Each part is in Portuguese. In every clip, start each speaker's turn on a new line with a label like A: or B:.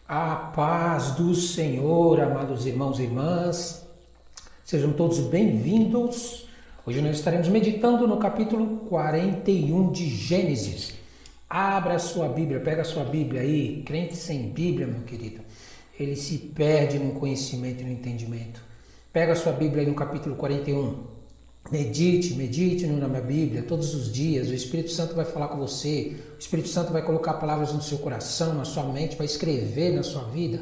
A: A paz do Senhor, amados irmãos e irmãs, sejam todos bem-vindos. Hoje nós estaremos meditando no capítulo 41 de Gênesis. Abra a sua Bíblia, pega a sua Bíblia aí. Crente sem Bíblia, meu querido, ele se perde no conhecimento e no entendimento. Pega a sua Bíblia aí no capítulo 41. Medite na minha Bíblia todos os dias. O Espírito Santo vai falar com você. O Espírito Santo vai colocar palavras no seu coração, na sua mente, vai escrever na sua vida.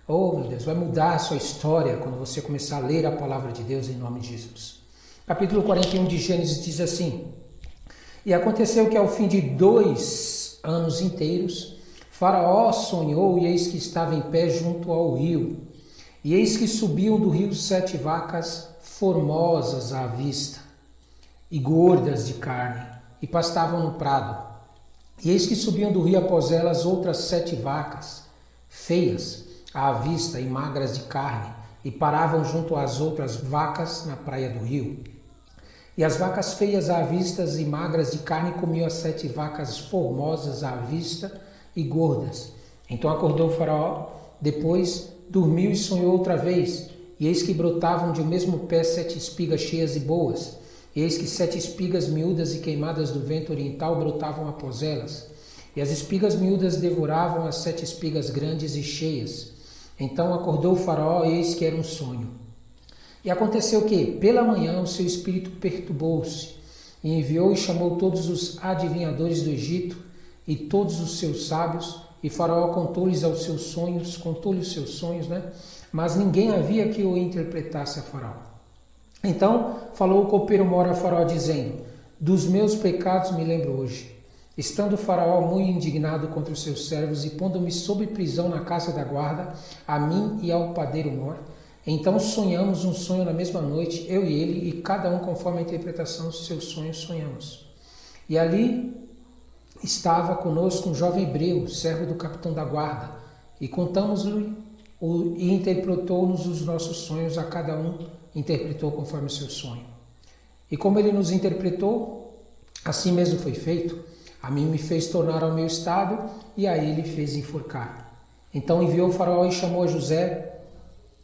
A: Oh, meu Deus, vai mudar a sua história quando você começar a ler a palavra de Deus em nome de Jesus. Capítulo 41 de Gênesis diz assim: E aconteceu que ao fim de 2 anos inteiros, Faraó sonhou, e eis que estava em pé junto ao rio. E eis que subiam do rio 7 vacas formosas à vista, e gordas de carne, e pastavam no prado. E eis que subiam do rio após elas outras 7 vacas, feias à vista e magras de carne, e paravam junto às outras vacas na praia do rio. E as vacas feias à vista e magras de carne comiam as 7 vacas formosas à vista e gordas. Então acordou o Faraó, depois dormiu e sonhou outra vez. E eis que brotavam de um mesmo pé 7 espigas cheias e boas. E eis que 7 espigas miúdas e queimadas do vento oriental brotavam após elas. E as espigas miúdas devoravam as 7 espigas grandes e cheias. Então acordou o Faraó, e eis que era um sonho. E aconteceu que, pela manhã, o seu espírito perturbou-se, e enviou e chamou todos os adivinhadores do Egito, e todos os seus sábios, e Faraó contou-lhes os seus sonhos, Mas ninguém havia que o interpretasse a Faraó. Então falou o copeiro-mor a Faraó, dizendo: Dos meus pecados me lembro hoje. Estando Faraó muito indignado contra os seus servos, e pondo-me sob prisão na casa da guarda, a mim e ao padeiro-mor, então sonhamos um sonho na mesma noite, eu e ele, e cada um conforme a interpretação dos seus sonhos sonhamos. E ali estava conosco um jovem hebreu, servo do capitão da guarda, e contamos-lhe e interpretou-nos os nossos sonhos, a cada um interpretou conforme o seu sonho. E como ele nos interpretou, assim mesmo foi feito. A mim me fez tornar ao meu estado, e a ele fez enforcar. Então enviou o Faraó e chamou a José,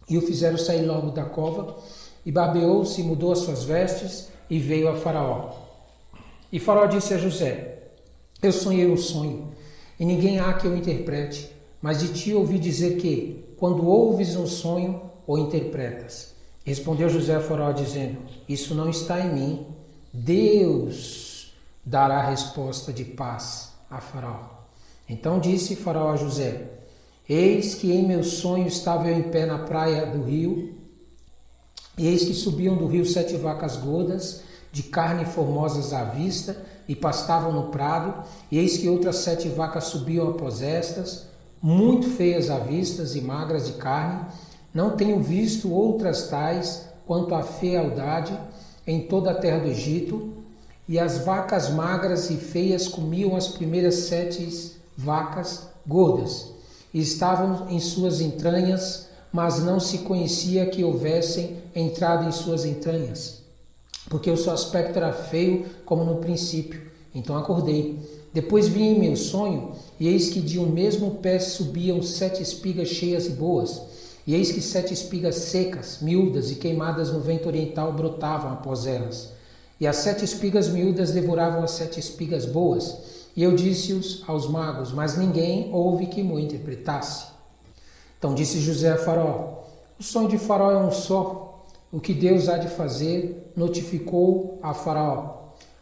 A: e o fizeram sair logo da cova, e barbeou-se, mudou as suas vestes, e veio a Faraó. E Faraó disse a José: Eu sonhei um sonho, e ninguém há que eu interprete, mas de ti ouvi dizer que, quando ouves um sonho, o interpretas. Respondeu José a Faraó, dizendo: Isso não está em mim. Deus dará resposta de paz a Faraó. Então disse Faraó a José: Eis que em meu sonho estava eu em pé na praia do rio, e eis que subiam do rio 7 vacas gordas, de carne formosas à vista, e pastavam no prado, e eis que outras 7 vacas subiam após estas, muito feias à vista e magras de carne. Não tenho visto outras tais quanto a fealdade em toda a terra do Egito. E as vacas magras e feias comiam as primeiras 7 vacas gordas, e estavam em suas entranhas, mas não se conhecia que houvessem entrado em suas entranhas, porque o seu aspecto era feio como no princípio. Então acordei. Depois vi em meu sonho, e eis que de um mesmo pé subiam 7 espigas cheias e boas, e eis que 7 espigas secas, miúdas e queimadas no vento oriental brotavam após elas. E as 7 espigas miúdas devoravam as 7 espigas boas. E eu disse-os aos magos, mas ninguém houve que me interpretasse. Então disse José a Faraó: O sonho de Faraó é um só. O que Deus há de fazer, notificou a Faraó.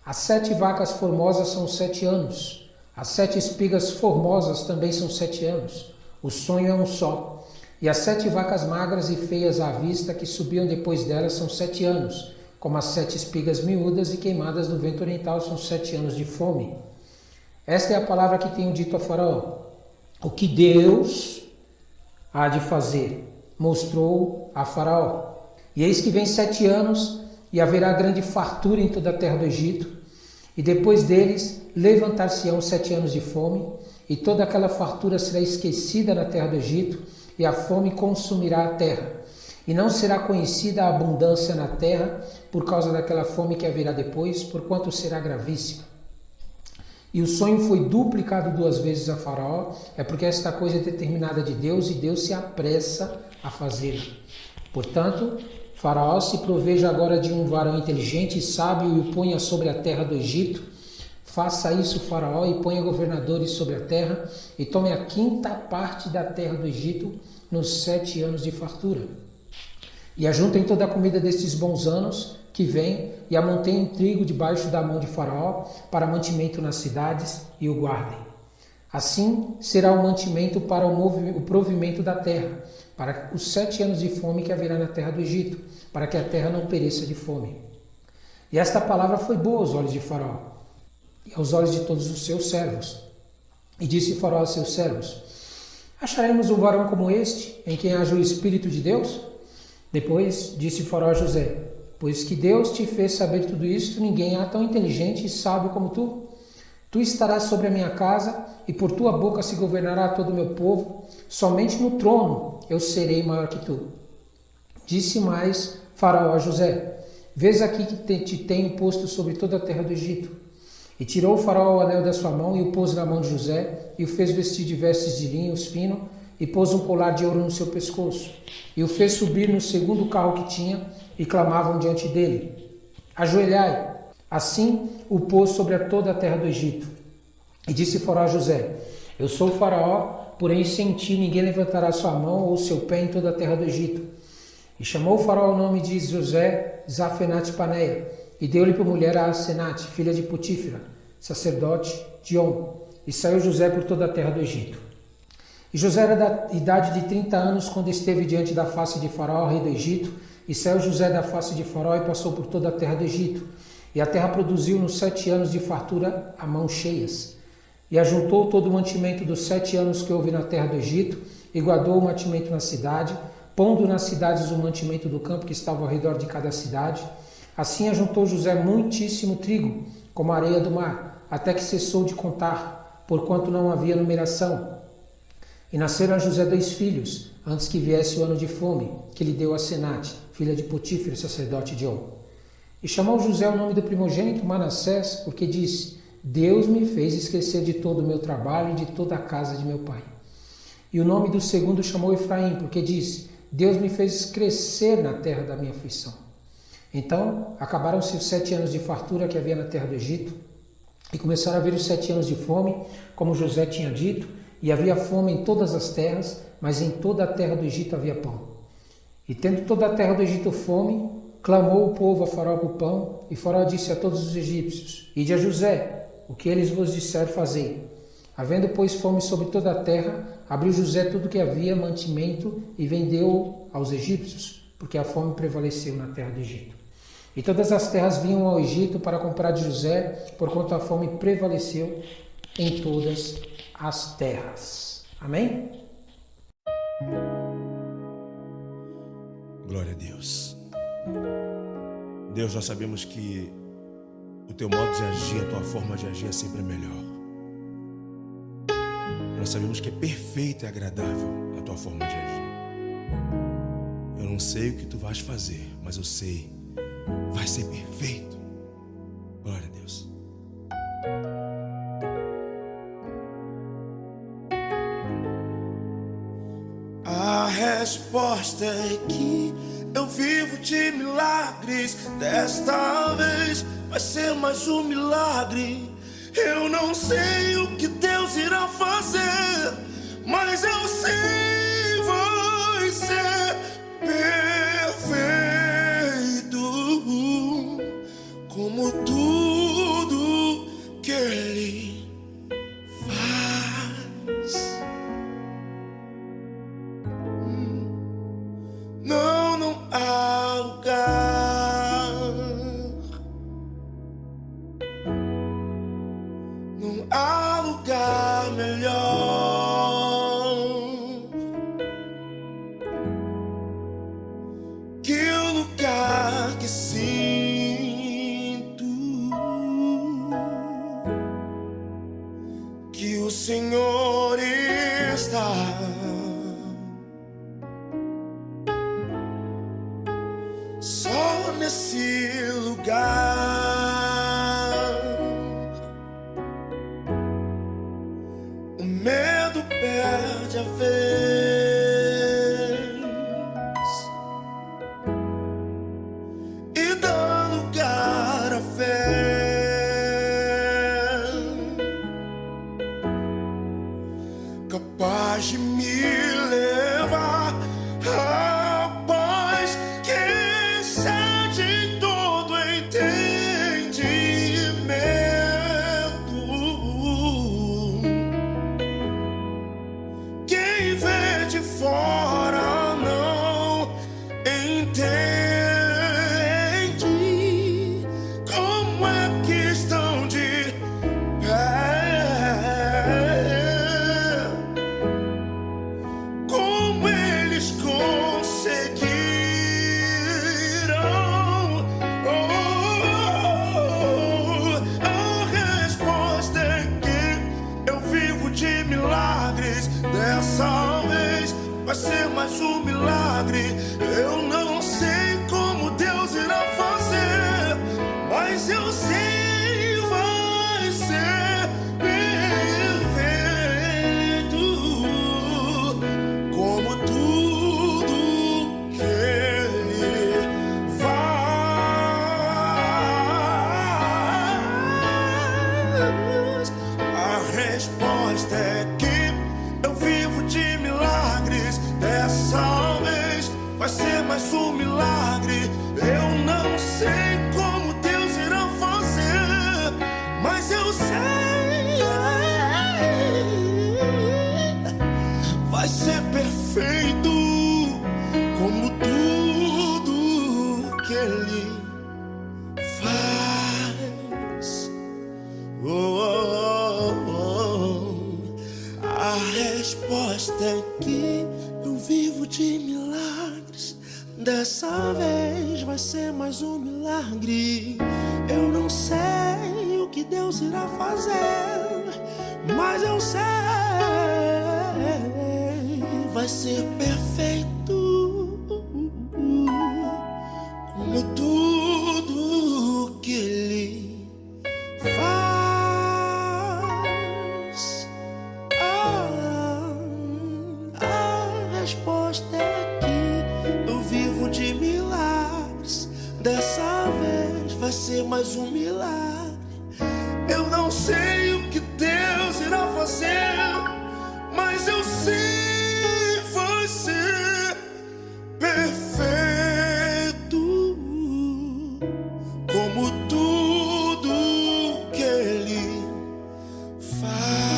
A: As 7 vacas formosas são 7 anos. As 7 espigas formosas também são 7 anos. O sonho é um só. E as 7 vacas magras e feias à vista que subiam depois delas são 7 anos. Como as 7 espigas miúdas e queimadas do vento oriental são 7 anos de fome. Esta é a palavra que tenho dito a Faraó. O que Deus há de fazer, mostrou a Faraó. E eis que vem 7 anos, e haverá grande fartura em toda a terra do Egito. E depois deles levantar-se-ão 7 anos de fome, e toda aquela fartura será esquecida na terra do Egito, e a fome consumirá a terra. E não será conhecida a abundância na terra, por causa daquela fome que haverá depois, porquanto será gravíssima. e o sonho foi duplicado 2 vezes a Faraó, é porque esta coisa é determinada de Deus e Deus se apressa a fazê-la. Portanto, Faraó se proveja agora de um varão inteligente e sábio e o ponha sobre a terra do Egito. Faça isso, Faraó, e ponha governadores sobre a terra e tome a 5ª parte da terra do Egito nos 7 anos de fartura. E ajuntem toda a comida destes bons anos que vem e amontem em trigo debaixo da mão de Faraó para mantimento nas cidades e o guardem. Assim será o mantimento para o provimento da terra, para os 7 anos de fome que haverá na terra do Egito, para que a terra não pereça de fome. E esta palavra foi boa aos olhos de Faraó e aos olhos de todos os seus servos. E disse Faraó a seus servos: acharemos um varão como este, em quem haja o Espírito de Deus? Depois disse Faraó a José: pois que Deus te fez saber tudo isto, ninguém há tão inteligente e sábio como tu. Tu estarás sobre a minha casa, e por tua boca se governará todo o meu povo. Somente no trono eu serei maior que tu. Disse mais Faraó a José: vês aqui que te tenho posto sobre toda a terra do Egito. E tirou o Faraó o anel da sua mão e o pôs na mão de José, e o fez vestir de vestes de linho fino, e pôs um colar de ouro no seu pescoço. E o fez subir no 2º carro que tinha, e clamavam diante dele: ajoelhai. Assim o pôs sobre toda a terra do Egito. E disse Faraó a José: eu sou o Faraó, porém sem ti ninguém levantará sua mão ou seu pé em toda a terra do Egito. E chamou o Faraó o nome de José Zafenate-Paneia, e deu-lhe por mulher a Asenate, filha de Potífera, sacerdote de On. E saiu José por toda a terra do Egito. E José era da idade de 30 anos quando esteve diante da face de Faraó, rei do Egito. E saiu José da face de Faraó e passou por toda a terra do Egito. E a terra produziu nos 7 anos de fartura a mãos cheias. E ajuntou todo o mantimento dos 7 anos que houve na terra do Egito, e guardou o mantimento na cidade, pondo nas cidades o mantimento do campo que estava ao redor de cada cidade. Assim ajuntou José muitíssimo trigo, como a areia do mar, até que cessou de contar, porquanto não havia numeração. E nasceram a José 2 filhos, antes que viesse o ano de fome, que lhe deu Asenate, filha de Potífera, sacerdote de On. E chamou José o nome do primogênito Manassés, porque disse: Deus me fez esquecer de todo o meu trabalho e de toda a casa de meu pai. E o nome do segundo chamou Efraim, porque disse: Deus me fez crescer na terra da minha aflição. Então acabaram-se os 7 anos de fartura que havia na terra do Egito, e começaram a vir os 7 anos de fome, como José tinha dito, e havia fome em todas as terras, mas em toda a terra do Egito havia pão. E tendo toda a terra do Egito fome, clamou o povo a Faraó por pão, e Faraó disse a todos os egípcios: Ide a José, o que eles vos disser fazei. Havendo, pois, fome sobre toda a terra, abriu José tudo que havia, mantimento, e vendeu aos egípcios, porque a fome prevaleceu na terra do Egito. E todas as terras vinham ao Egito para comprar de José, porquanto a fome prevaleceu em todas as terras. Amém?
B: Glória a Deus. Deus, nós sabemos que o teu modo de agir, a tua forma de agir é sempre melhor. Nós sabemos que é perfeita e agradável a tua forma de agir. Eu não sei o que tu vais fazer, mas eu sei, vai ser perfeito. Glória a Deus. A resposta é que eu vivo de milagres. Desta vez vai ser mais um milagre. Eu não sei o que Deus irá fazer, mas eu sei vai ser perfeito, como tudo que Ele faz. Não há lugar, não há lugar melhor que o lugar que sinto que o Senhor está. Só nesse lugar pode me levar à paz que excede todo entendimento. Quem vê de fora não entende como é que estão de pé, como eles conseguiram. A resposta é que eu vivo de milagres. Dessa vez vai ser mais um milagre. Eu não sei como Deus irá fazer, mas eu sei vai ser perfeito, como tudo que Ele faz. A resposta é que eu vivo de milagres. Dessa vez vai ser mais um milagre. Eu não sei como Deus irá fazer, mas eu sei vai ser perfeito, como tudo que Ele faz. A resposta é que eu vivo de milagres. Dessa vez vai ser mais um milagre. Eu não sei o que Deus irá fazer, mas eu sei vai ser perfeito, como tudo que Ele faz. A resposta é que eu vivo de milagres. Dessa vez vai ser mais um milagre. Eu não sei o que Deus irá fazer, mas eu sei vai ser perfeito, como tudo que Ele faz.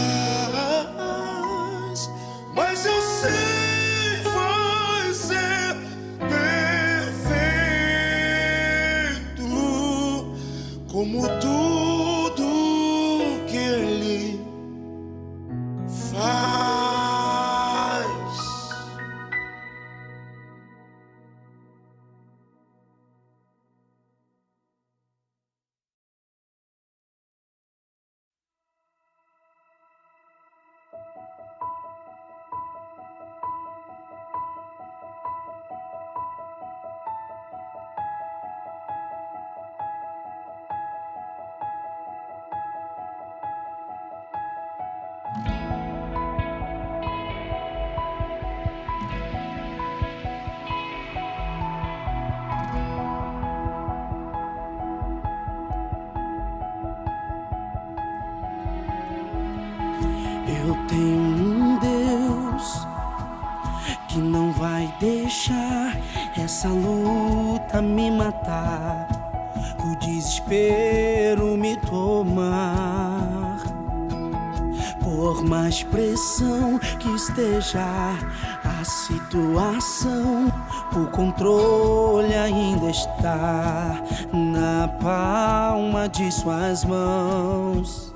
B: Mas eu sei vai ser perfeito, como tudo que Ele faz.
C: Eu tenho um Deus que não vai deixar essa luta me matar, o desespero me tomar. Por mais pressão que esteja a situação, o controle ainda está na palma de suas mãos.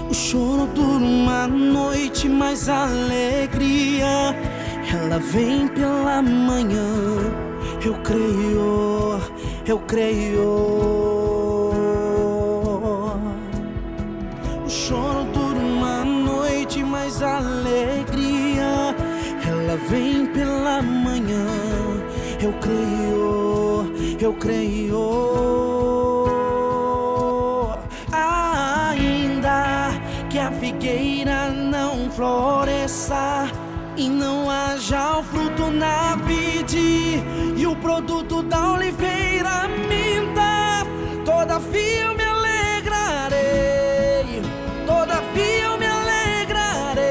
C: O choro dura uma noite, mas a alegria ela vem pela manhã. Eu creio, eu creio. O choro dura uma noite, mas a alegria ela vem pela manhã. Eu creio, eu creio. Ainda que a figueira não floresça e não haja o fruto na vide, e o produto da oliveira minta, todavia eu me alegrarei, todavia eu me alegrarei,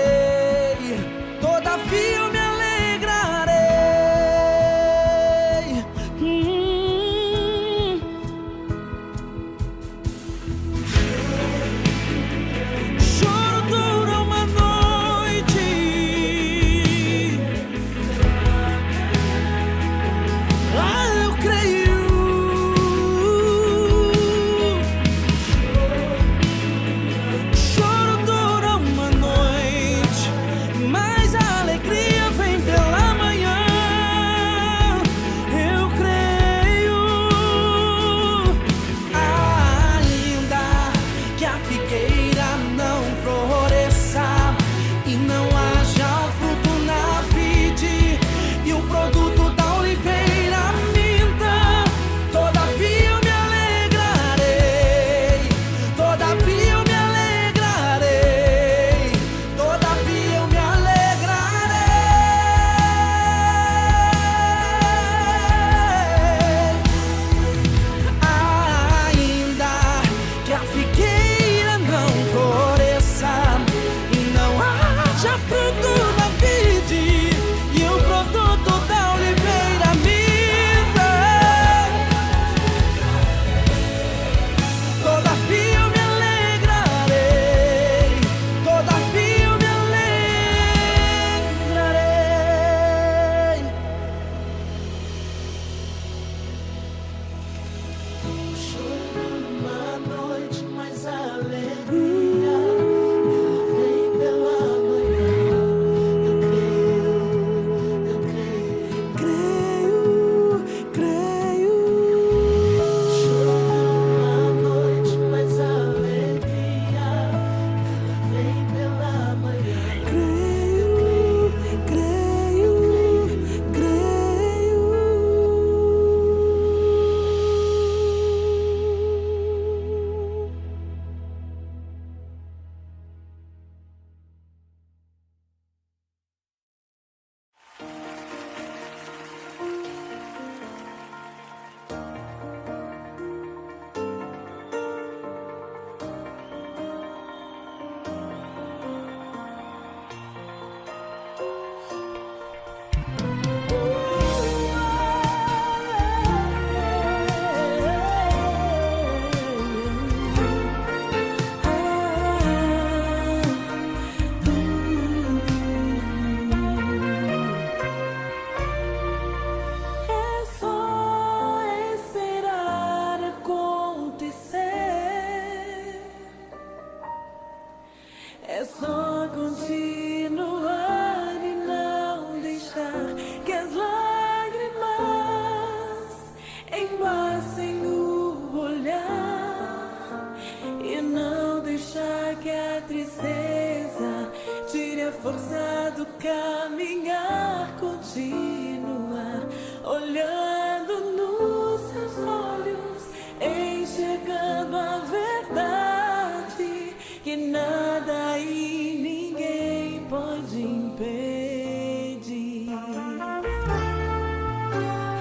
C: caminhar, continuar olhando nos seus olhos, enxergando a verdade que nada e ninguém pode impedir.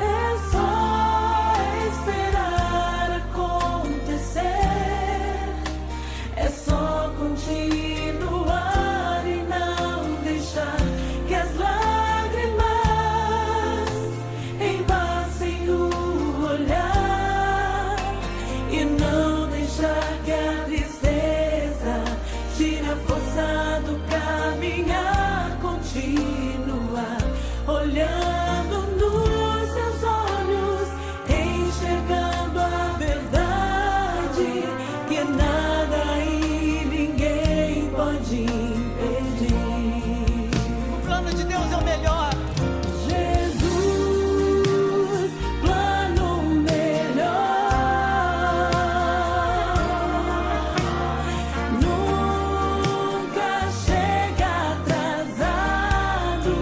C: É só esperar acontecer, é só continuar e não deixar que as lágrimas embaçem o olhar e não deixar que a tristeza tire a força do caminhar, continuar olhando nos seus olhos, enxergando a verdade que nada e ninguém pode impedir.
D: O plano de Deus é o melhor.
C: Jesus, plano melhor, nunca chega atrasado.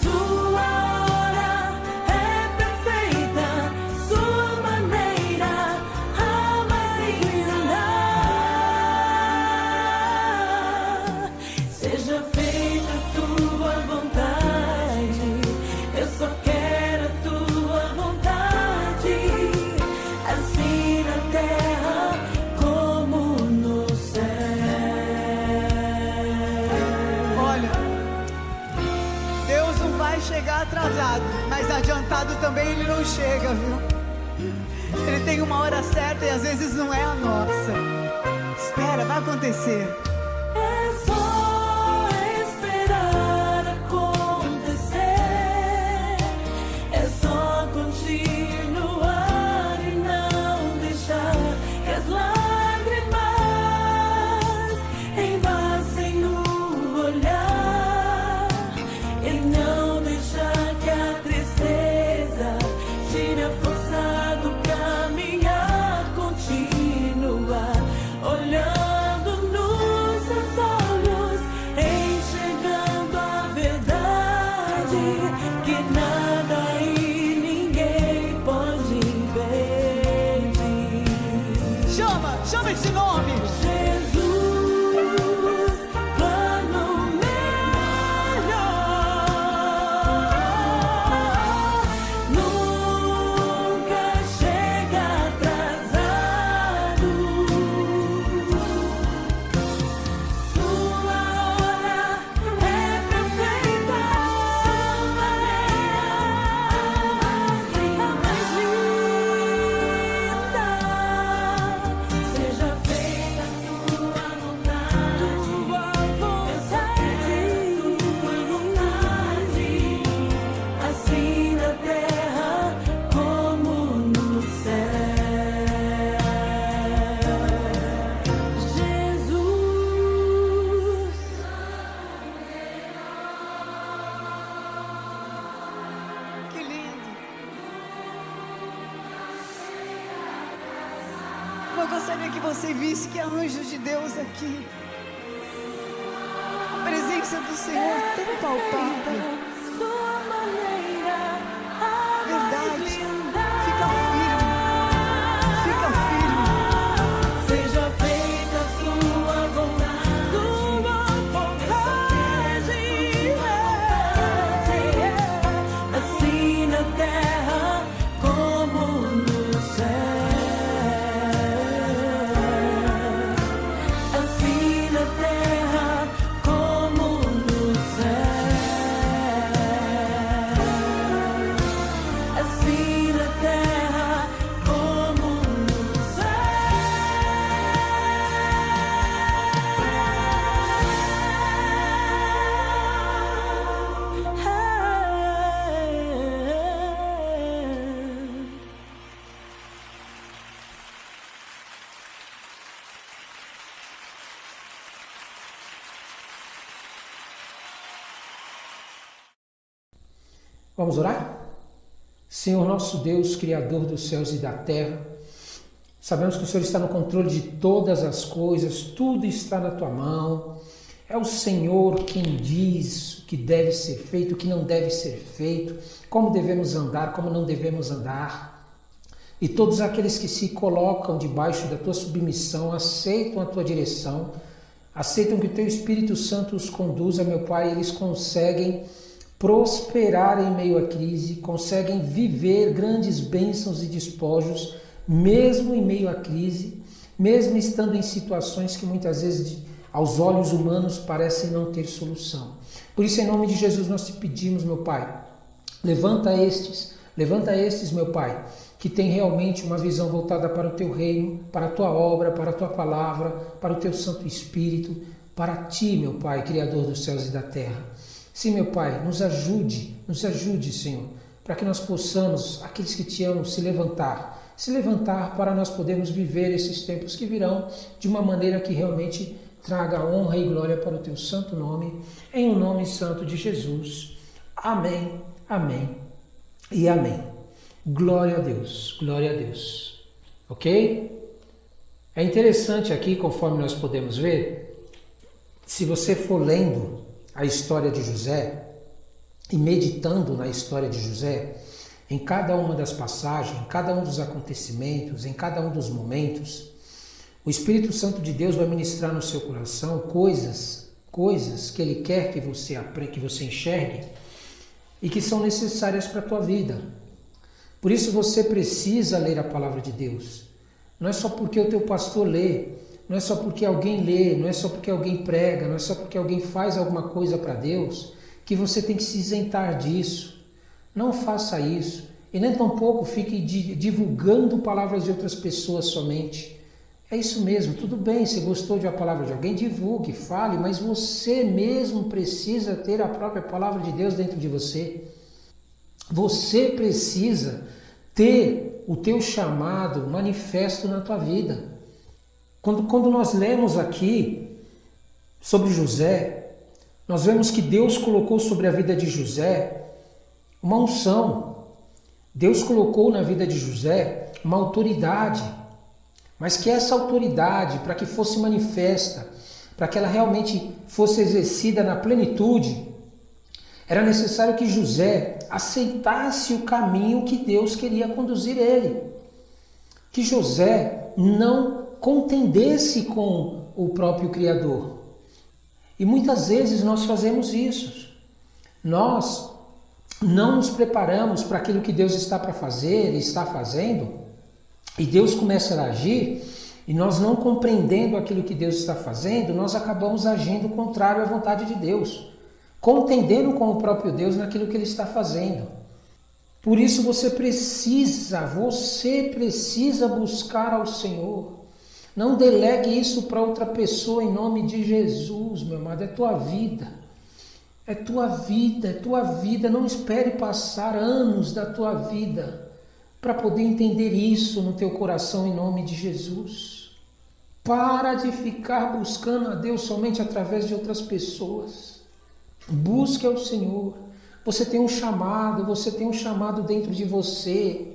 C: Sua hora é perfeita, sua maneira a mais linda. Seja feita a tua vontade, eu só quero a tua vontade, assim na terra como no céu.
D: Olha, Deus não vai chegar atrasado, mas adiantado também Ele não chega, viu? Ele tem uma hora certa e às vezes não é a nossa. Espera, vai acontecer.
C: É só esperar acontecer, é só continuar e não deixar que as lágrimas embaçem o olhar e não deixar que a tristeza tire a força do caminhar, continuar olhando nos seus olhos, enxergando a verdade que nada e ninguém pode impedir.
D: Chama esse nome.
C: Jesus, plano melhor, nunca chega atrasado. Sua hora é perfeita, sua maneira a mais linda. Seja feita a tua vontade, assim na terra como no céu. Jesus,
D: Que lindo. Eu gostaria que você visse que há anjos de Deus aqui. A presença do Senhor tão palpável.
C: sua maneira a
D: Verdade.
C: mais linda.
D: Fica firme. Fica firme.
C: Seja feita a sua vontade, assim na terra como no céu, assim na terra como no céu, assim na terra como no céu.
A: Vamos orar? Senhor nosso Deus, Criador dos céus e da terra, sabemos que o Senhor está no controle de todas as coisas, tudo está na Tua mão É o Senhor quem diz o que deve ser feito, o que não deve ser feito, como devemos andar, como não devemos andar. E todos aqueles que se colocam debaixo da tua submissão, aceitam a tua direção, aceitam que o teu Espírito Santo os conduza, meu Pai, eles conseguem prosperar em meio à crise, conseguem viver grandes bênçãos e despojos, mesmo em meio à crise, mesmo estando em situações que muitas vezes aos olhos humanos parecem não ter solução. Por isso, em nome de Jesus, nós te pedimos, meu Pai, levanta estes, meu Pai, que tem realmente uma visão voltada para o teu reino, para a tua obra, para a tua palavra, para o teu Santo Espírito, para ti, meu Pai, Criador dos céus e da terra. Sim, meu Pai, nos ajude, Senhor, para que nós possamos, aqueles que te amam, se levantar para nós podermos viver esses tempos que virão de uma maneira que realmente traga honra e glória para o teu santo nome, em o nome santo de Jesus. Amém, amém e amém. Glória a Deus, glória a Deus. Ok? É interessante aqui, conforme nós podemos ver, se você for lendo a história de José e meditando na história de José, em cada uma das passagens, em cada um dos acontecimentos, em cada um dos momentos, o Espírito Santo de Deus vai ministrar no seu coração coisas que Ele quer que você enxergue e que são necessárias para a tua vida. Por isso você precisa ler a palavra de Deus. Não é só porque o teu pastor lê, não é só porque alguém lê, não é só porque alguém prega, não é só porque alguém faz alguma coisa para Deus que você tem que se isentar disso. Não faça isso. E nem tampouco fique divulgando palavras de outras pessoas somente. É isso mesmo, tudo bem, se gostou de uma palavra de alguém, divulgue, fale, mas você mesmo precisa ter a própria palavra de Deus dentro de você. Você precisa ter o teu chamado manifesto na tua vida. Quando nós lemos aqui sobre José, nós vemos que Deus colocou sobre a vida de José uma unção. Deus colocou na vida de José uma autoridade, mas que essa autoridade, para que fosse manifesta, para que ela realmente fosse exercida na plenitude, era necessário que José aceitasse o caminho que Deus queria conduzir ele. Que José não contendesse com o próprio Criador. E muitas vezes nós fazemos isso. Nós não nos preparamos para aquilo que Deus está para fazer e está fazendo, e Deus começa a agir, e nós não compreendendo aquilo que Deus está fazendo, nós acabamos agindo contrário à vontade de Deus, contendendo com o próprio Deus naquilo que Ele está fazendo. Por isso você precisa buscar ao Senhor. Não delegue isso para outra pessoa em nome de Jesus, meu amado, é tua vida. É tua vida, é tua vida. Não espere passar anos da tua vida para poder entender isso no teu coração em nome de Jesus. Para de ficar buscando a Deus somente através de outras pessoas. Busque ao Senhor. Você tem um chamado dentro de você.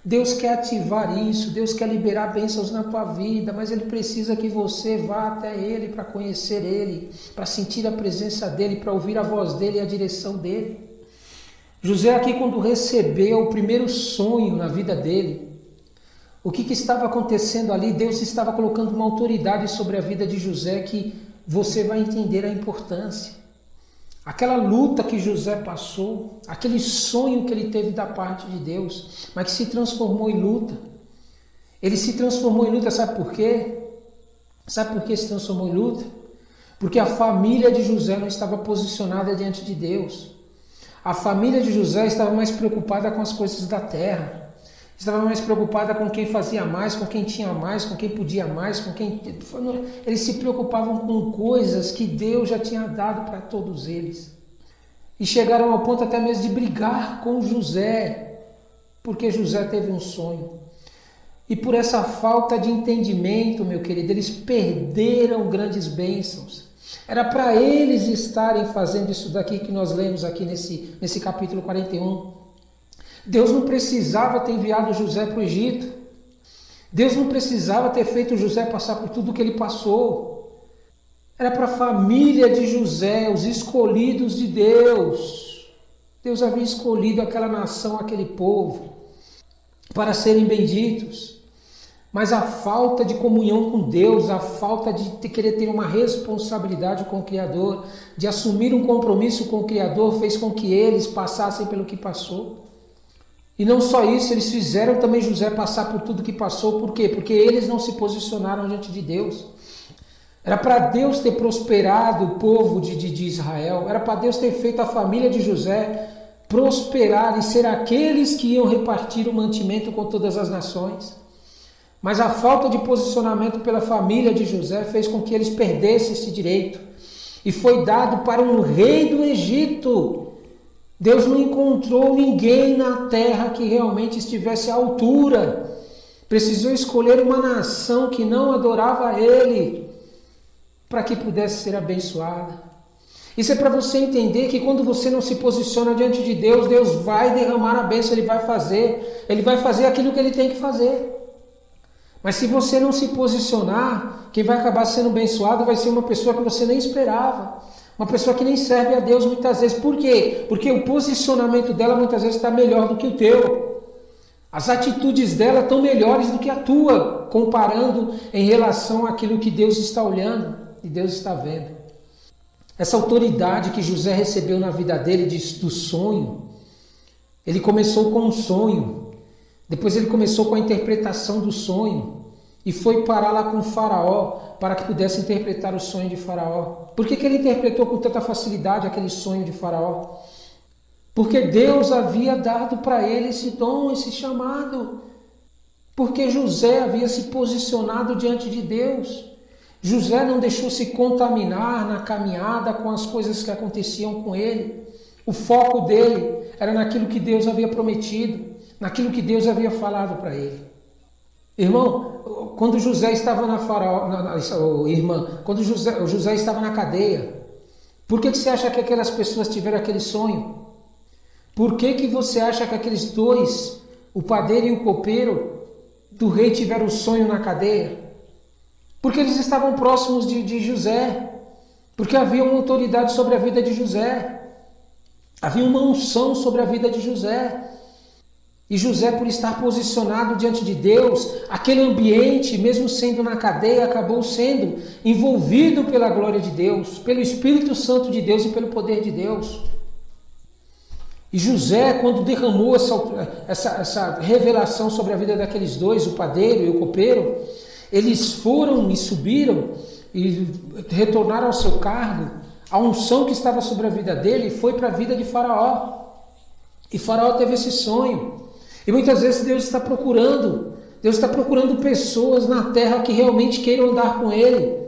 A: Deus quer ativar isso, Deus quer liberar bênçãos na tua vida, mas Ele precisa que você vá até Ele para conhecer Ele, para sentir a presença dEle, para ouvir a voz dEle e a direção dEle. José aqui, quando recebeu o primeiro sonho na vida dele, o que estava acontecendo ali? Deus estava colocando uma autoridade sobre a vida de José que você vai entender a importância. Aquela luta que José passou, aquele sonho que ele teve da parte de Deus, mas que se transformou em luta. Ele se transformou em luta, sabe por quê? Sabe por que se transformou em luta? Porque a família de José não estava posicionada diante de Deus. A família de José estava mais preocupada com as coisas da terra. Estava mais preocupada com quem fazia mais, com quem tinha mais, com quem podia mais, com quem... Eles se preocupavam com coisas que Deus já tinha dado para todos eles. E chegaram ao ponto até mesmo de brigar com José, porque José teve um sonho. E por essa falta de entendimento, meu querido, eles perderam grandes bênçãos. Era para eles estarem fazendo isso daqui que nós lemos aqui nesse capítulo 41. Deus não precisava ter enviado José para o Egito. Deus não precisava ter feito José passar por tudo que ele passou. Era para a família de José, os escolhidos de Deus. Deus havia escolhido aquela nação, aquele povo, para serem benditos. Mas a falta de comunhão com Deus, a falta de querer ter uma responsabilidade com o Criador, de assumir um compromisso com o Criador, fez com que eles passassem pelo que passou. E não só isso, eles fizeram também José passar por tudo que passou. Por quê? Porque eles não se posicionaram diante de Deus. Era para Deus ter prosperado o povo de Israel, era para Deus ter feito a família de José prosperar e ser aqueles que iam repartir o mantimento com todas as nações. Mas a falta de posicionamento pela família de José fez com que eles perdessem esse direito. E foi dado para um rei do Egito. Deus não encontrou ninguém na terra que realmente estivesse à altura. Precisou escolher uma nação que não adorava a Ele, para que pudesse ser abençoada. Isso é para você entender que quando você não se posiciona diante de Deus, Deus vai derramar a bênção, Ele vai fazer aquilo que Ele tem que fazer. Mas se você não se posicionar, quem vai acabar sendo abençoado vai ser uma pessoa que você nem esperava. Uma pessoa que nem serve a Deus muitas vezes. Por quê? Porque o posicionamento dela muitas vezes está melhor do que o teu. As atitudes dela estão melhores do que a tua, comparando em relação àquilo que Deus está olhando e Deus está vendo. Essa autoridade que José recebeu na vida dele do sonho, ele começou com um sonho. Depois ele começou com a interpretação do sonho e foi parar lá com o faraó para que pudesse interpretar o sonho de faraó. Por que ele interpretou com tanta facilidade aquele sonho de faraó? Porque Deus havia dado para ele esse dom, esse chamado. Porque José havia se posicionado diante de Deus. José não deixou se contaminar na caminhada com as coisas que aconteciam com ele. O foco dele era naquilo que Deus havia prometido, naquilo que Deus havia falado para ele. Irmão, quando José estava quando José estava na cadeia, por que você acha que aquelas pessoas tiveram aquele sonho? Por que você acha que aqueles dois, o padeiro e o copeiro do rei, tiveram o sonho na cadeia? Porque eles estavam próximos de José, porque havia uma autoridade sobre a vida de José, havia uma unção sobre a vida de José. E José, por estar posicionado diante de Deus, aquele ambiente, mesmo sendo na cadeia, acabou sendo envolvido pela glória de Deus, pelo Espírito Santo de Deus e pelo poder de Deus. E José, quando derramou essa revelação sobre a vida daqueles dois, o padeiro e o copeiro, eles foram e subiram e retornaram ao seu cargo. A unção que estava sobre a vida dele foi para a vida de Faraó. E Faraó teve esse sonho. E muitas vezes Deus está procurando pessoas na terra que realmente queiram andar com Ele,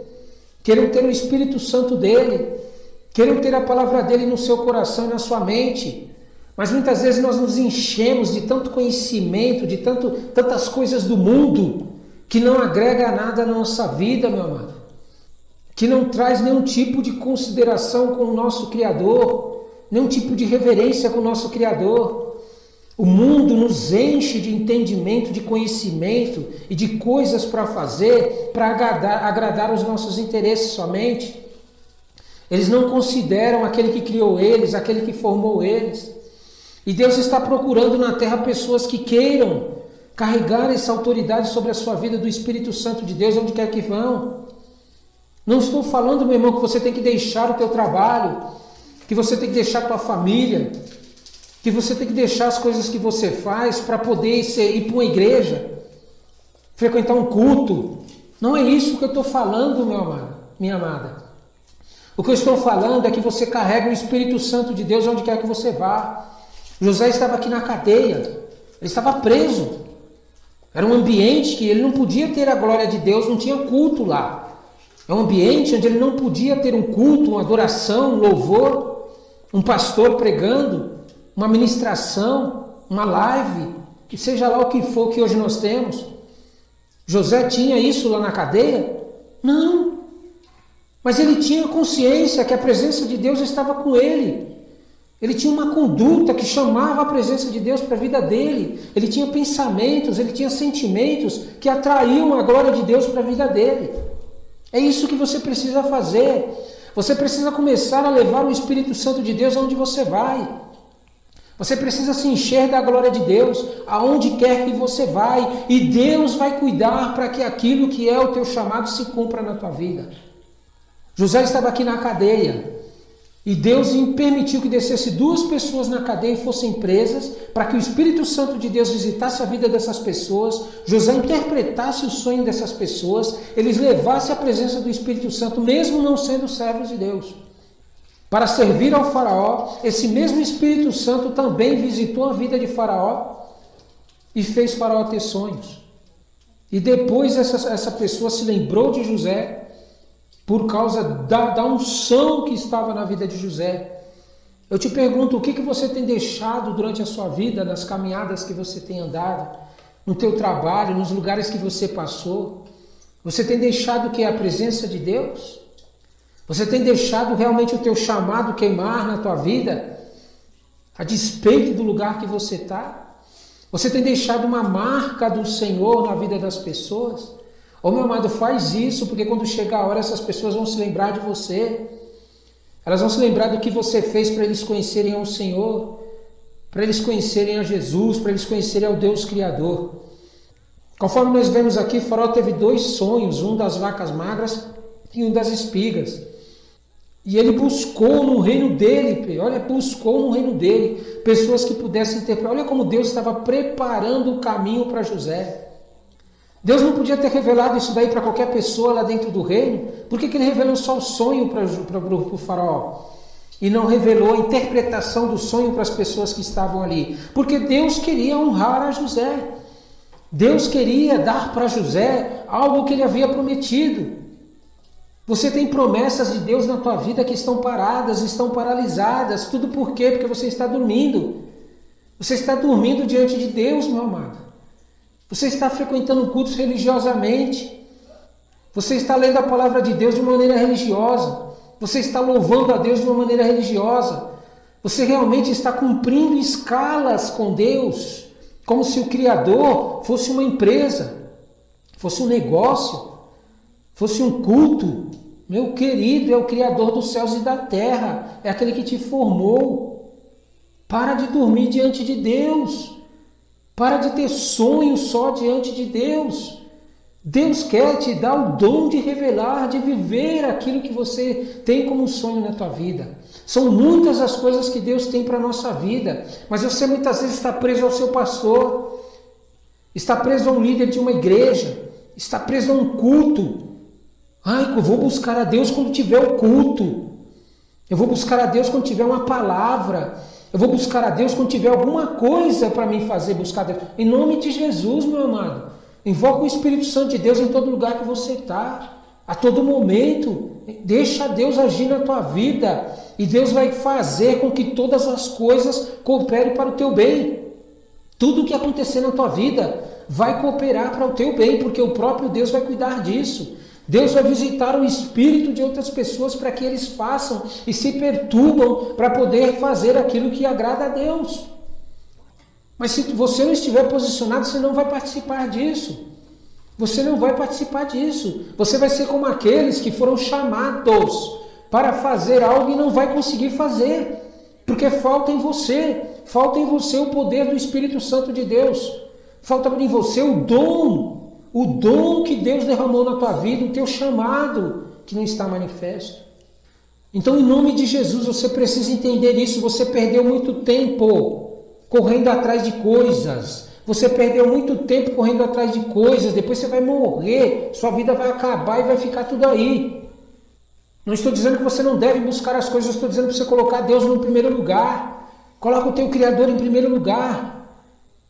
A: queiram ter o Espírito Santo dEle, queiram ter a palavra dEle no seu coração e na sua mente. Mas muitas vezes nós nos enchemos de tanto conhecimento, de tantas coisas do mundo, que não agrega nada na nossa vida, meu amado, que não traz nenhum tipo de consideração com o nosso Criador, nenhum tipo de reverência com o nosso Criador. O mundo nos enche de entendimento, de conhecimento e de coisas para fazer, para agradar os nossos interesses somente. Eles não consideram aquele que criou eles, aquele que formou eles. E Deus está procurando na terra pessoas que queiram carregar essa autoridade sobre a sua vida do Espírito Santo de Deus, onde quer que vão. Não estou falando, meu irmão, que você tem que deixar o teu trabalho, que você tem que deixar a tua família, que você tem que deixar as coisas que você faz para poder ir para uma igreja, frequentar um culto. Não é isso que eu estou falando, meu amado, minha amada. O que eu estou falando é que você carrega o Espírito Santo de Deus onde quer que você vá. José estava aqui na cadeia, ele estava preso. Era um ambiente que ele não podia ter a glória de Deus, não tinha culto lá. É um ambiente onde ele não podia ter um culto, uma adoração, um louvor, um pastor pregando, uma ministração, uma live, que seja lá o que for que hoje nós temos. José tinha isso lá na cadeia? Não. Mas ele tinha consciência que a presença de Deus estava com ele. Ele tinha uma conduta que chamava a presença de Deus para a vida dele. Ele tinha pensamentos, ele tinha sentimentos que atraíam a glória de Deus para a vida dele. É isso que você precisa fazer. Você precisa começar a levar o Espírito Santo de Deus aonde você vai. Você precisa se encher da glória de Deus, aonde quer que você vai, e Deus vai cuidar para que aquilo que é o teu chamado se cumpra na tua vida. José estava aqui na cadeia, e Deus permitiu que descesse 2 pessoas na cadeia e fossem presas, para que o Espírito Santo de Deus visitasse a vida dessas pessoas, José interpretasse o sonho dessas pessoas, eles levassem a presença do Espírito Santo, mesmo não sendo servos de Deus. Para servir ao faraó, esse mesmo Espírito Santo também visitou a vida de faraó e fez faraó ter sonhos. E depois essa pessoa se lembrou de José por causa da unção que estava na vida de José. Eu te pergunto, o que você tem deixado durante a sua vida, nas caminhadas que você tem andado, no teu trabalho, nos lugares que você passou? Você tem deixado que é a presença de Deus? Você tem deixado realmente o teu chamado queimar na tua vida, a despeito do lugar que você está? Você tem deixado uma marca do Senhor na vida das pessoas? Ô meu amado, faz isso, porque quando chegar a hora essas pessoas vão se lembrar de você. Elas vão se lembrar do que você fez para eles conhecerem ao Senhor, para eles conhecerem a Jesus, para eles conhecerem ao Deus Criador. Conforme nós vemos aqui, Faraó teve 2 sonhos, um das vacas magras e um das espigas. E ele buscou no reino dele, pessoas que pudessem interpretar. Olha como Deus estava preparando o caminho para José. Deus não podia ter revelado isso daí para qualquer pessoa lá dentro do reino. Por que ele revelou só o sonho para o faraó? E não revelou a interpretação do sonho para as pessoas que estavam ali? Porque Deus queria honrar a José. Deus queria dar para José algo que ele havia prometido. Você tem promessas de Deus na tua vida que estão paradas, estão paralisadas. Tudo por quê? Porque você está dormindo. Você está dormindo diante de Deus, meu amado. Você está frequentando cultos religiosamente. Você está lendo a palavra de Deus de maneira religiosa. Você está louvando a Deus de uma maneira religiosa. Você realmente está cumprindo escalas com Deus, como se o Criador fosse uma empresa, fosse um negócio, fosse um culto. Meu querido, é o Criador dos céus e da terra, é aquele que te formou. Para de dormir diante de Deus. Para de ter sonhos só diante de Deus. Deus quer te dar o dom de revelar, de viver aquilo que você tem como sonho na tua vida. São muitas as coisas que Deus tem para a nossa vida, mas você muitas vezes está preso ao seu pastor, está preso a um líder de uma igreja, está preso a um culto. Eu vou buscar a Deus quando tiver o culto. Eu vou buscar a Deus quando tiver uma palavra. Eu vou buscar a Deus quando tiver alguma coisa para mim fazer, buscar a Deus. Em nome de Jesus, meu amado. Invoca o Espírito Santo de Deus em todo lugar que você está. A todo momento. Deixa Deus agir na tua vida. E Deus vai fazer com que todas as coisas cooperem para o teu bem. Tudo o que acontecer na tua vida vai cooperar para o teu bem, porque o próprio Deus vai cuidar disso. Deus vai visitar o espírito de outras pessoas para que eles façam e se perturbam para poder fazer aquilo que agrada a Deus. Mas se você não estiver posicionado, você não vai participar disso. Você não vai participar disso. Você vai ser como aqueles que foram chamados para fazer algo e não vai conseguir fazer. Porque falta em você o poder do Espírito Santo de Deus. Falta em você o dom que Deus derramou na tua vida, o teu chamado que não está manifesto. Então, em nome de Jesus, você precisa entender isso. Você perdeu muito tempo correndo atrás de coisas. Você perdeu muito tempo correndo atrás de coisas. Depois você vai morrer, sua vida vai acabar e vai ficar tudo aí. Não estou dizendo que você não deve buscar as coisas, estou dizendo para você colocar Deus no primeiro lugar. Coloca o teu Criador em primeiro lugar.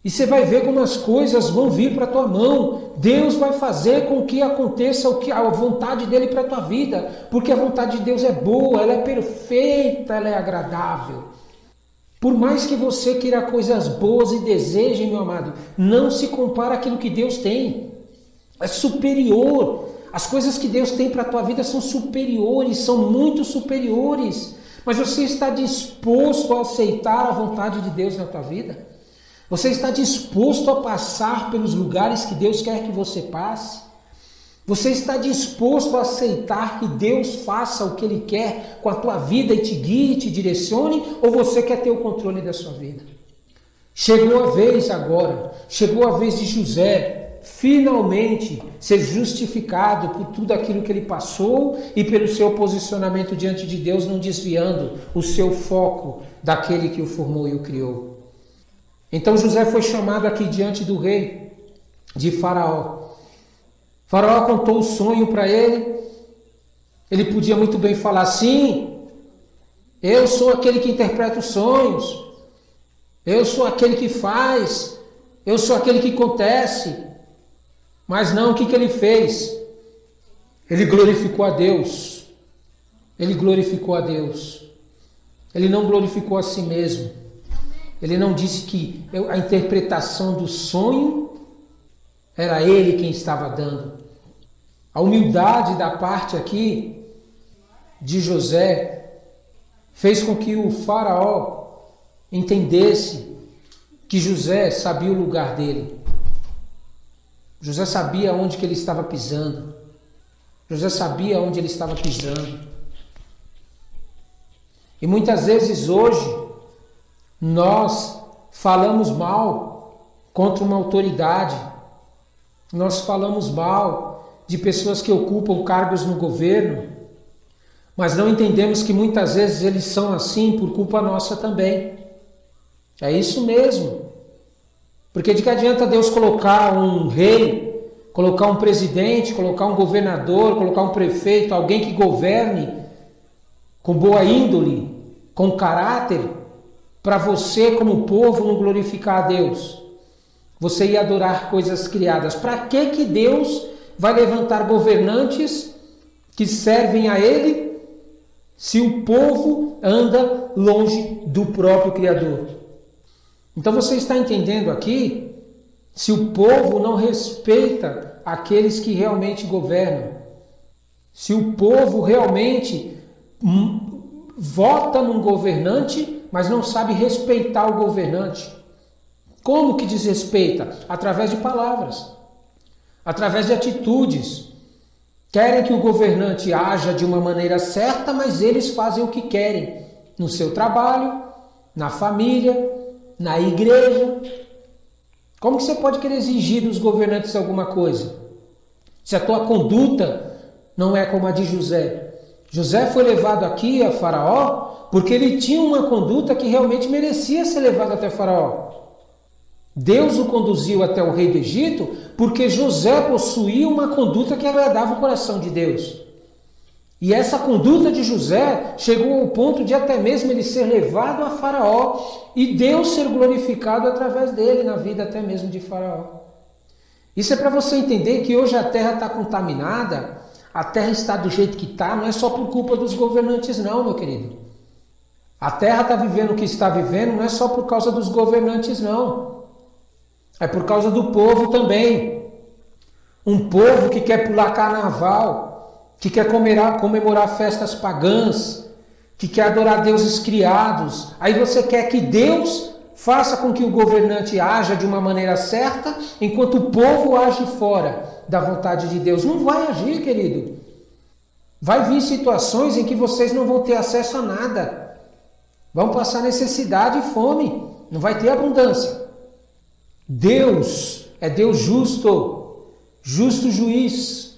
A: E você vai ver como as coisas vão vir para a tua mão. Deus vai fazer com que aconteça a vontade dele para a tua vida. Porque a vontade de Deus é boa, ela é perfeita, ela é agradável. Por mais que você queira coisas boas e deseje, meu amado, não se compara àquilo que Deus tem. É superior. As coisas que Deus tem para a tua vida são superiores, são muito superiores. Mas você está disposto a aceitar a vontade de Deus na tua vida? Você está disposto a passar pelos lugares que Deus quer que você passe? Você está disposto a aceitar que Deus faça o que Ele quer com a tua vida e te guie, te direcione, ou você quer ter o controle da sua vida? Chegou a vez agora, chegou a vez de José finalmente ser justificado por tudo aquilo que ele passou e pelo seu posicionamento diante de Deus, não desviando o seu foco daquele que o formou e o criou. Então José foi chamado aqui diante do rei de Faraó. Faraó contou o sonho para ele. Ele podia muito bem falar: sim, eu sou aquele que interpreta os sonhos, eu sou aquele que faz, eu sou aquele que acontece. Mas não, o que ele fez? Ele glorificou a Deus. Ele glorificou a Deus. Ele não glorificou a si mesmo. Ele não disse que a interpretação do sonho era ele quem estava dando. A humildade da parte aqui de José fez com que o Faraó entendesse que José sabia o lugar dele. José sabia onde que ele estava pisando. José sabia onde ele estava pisando. E muitas vezes hoje nós falamos mal contra uma autoridade. Nós falamos mal de pessoas que ocupam cargos no governo, mas não entendemos que muitas vezes eles são assim por culpa nossa também. É isso mesmo. Porque de que adianta Deus colocar um rei, colocar um presidente, colocar um governador, colocar um prefeito, alguém que governe com boa índole, com caráter, para você como povo não glorificar a Deus? Você ia adorar coisas criadas. Para que Deus vai levantar governantes que servem a Ele se o povo anda longe do próprio Criador? Então você está entendendo aqui? Se o povo não respeita aqueles que realmente governam, se o povo realmente vota num governante, mas não sabe respeitar o governante. Como que desrespeita? Através de palavras, através de atitudes. Querem que o governante haja de uma maneira certa, mas eles fazem o que querem no seu trabalho, na família, na igreja. Como que você pode querer exigir dos governantes alguma coisa? Se a tua conduta não é como a de José. José foi levado aqui a Faraó porque ele tinha uma conduta que realmente merecia ser levado até Faraó. Deus o conduziu até o rei do Egito porque José possuía uma conduta que agradava o coração de Deus. E essa conduta de José chegou ao ponto de até mesmo ele ser levado a Faraó e Deus ser glorificado através dele na vida até mesmo de Faraó. Isso é para você entender que hoje a terra está contaminada, a terra está do jeito que está, não é só por culpa dos governantes não, meu querido. A terra está vivendo o que está vivendo, não é só por causa dos governantes não. É por causa do povo também. Um povo que quer pular carnaval, que quer comemorar festas pagãs, que quer adorar deuses criados. Aí você quer que Deus faça com que o governante haja de uma maneira certa, enquanto o povo age fora da vontade de Deus. Não vai agir, querido. Vai vir situações em que vocês não vão ter acesso a nada. Vão passar necessidade e fome. Não vai ter abundância. Deus é Deus justo, justo juiz.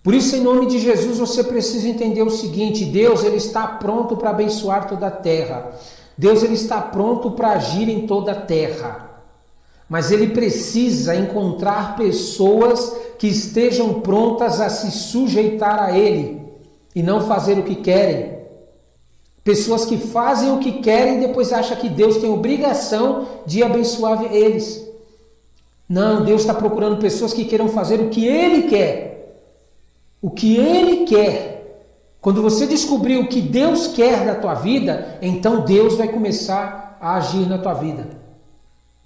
A: Por isso, em nome de Jesus, você precisa entender o seguinte: Deus ele está pronto para abençoar toda a terra. Deus ele está pronto para agir em toda a terra. Mas ele precisa encontrar pessoas que estejam prontas a se sujeitar a ele e não fazer o que querem. Pessoas que fazem o que querem e depois acham que Deus tem obrigação de abençoar eles. Não, Deus está procurando pessoas que queiram fazer o que Ele quer. O que Ele quer. Quando você descobrir o que Deus quer da tua vida, então Deus vai começar a agir na tua vida.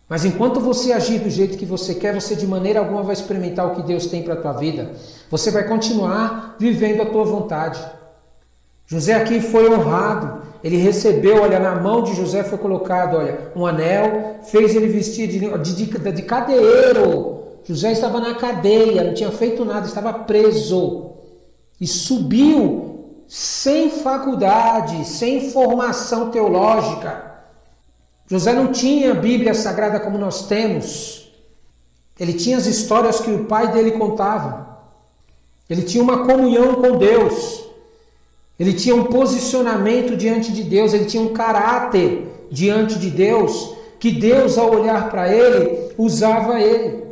A: Mas enquanto você agir do jeito que você quer, você de maneira alguma vai experimentar o que Deus tem para a tua vida. Você vai continuar vivendo a tua vontade. José aqui foi honrado, ele recebeu, olha, na mão de José foi colocado, olha, um anel, fez ele vestir de cadeiro, José estava na cadeia, não tinha feito nada, estava preso. E subiu sem faculdade, sem formação teológica. José não tinha a Bíblia Sagrada como nós temos. Ele tinha as histórias que o pai dele contava. Ele tinha uma comunhão com Deus. Ele tinha um posicionamento diante de Deus. Ele tinha um caráter diante de Deus, que Deus, ao olhar para ele, usava ele.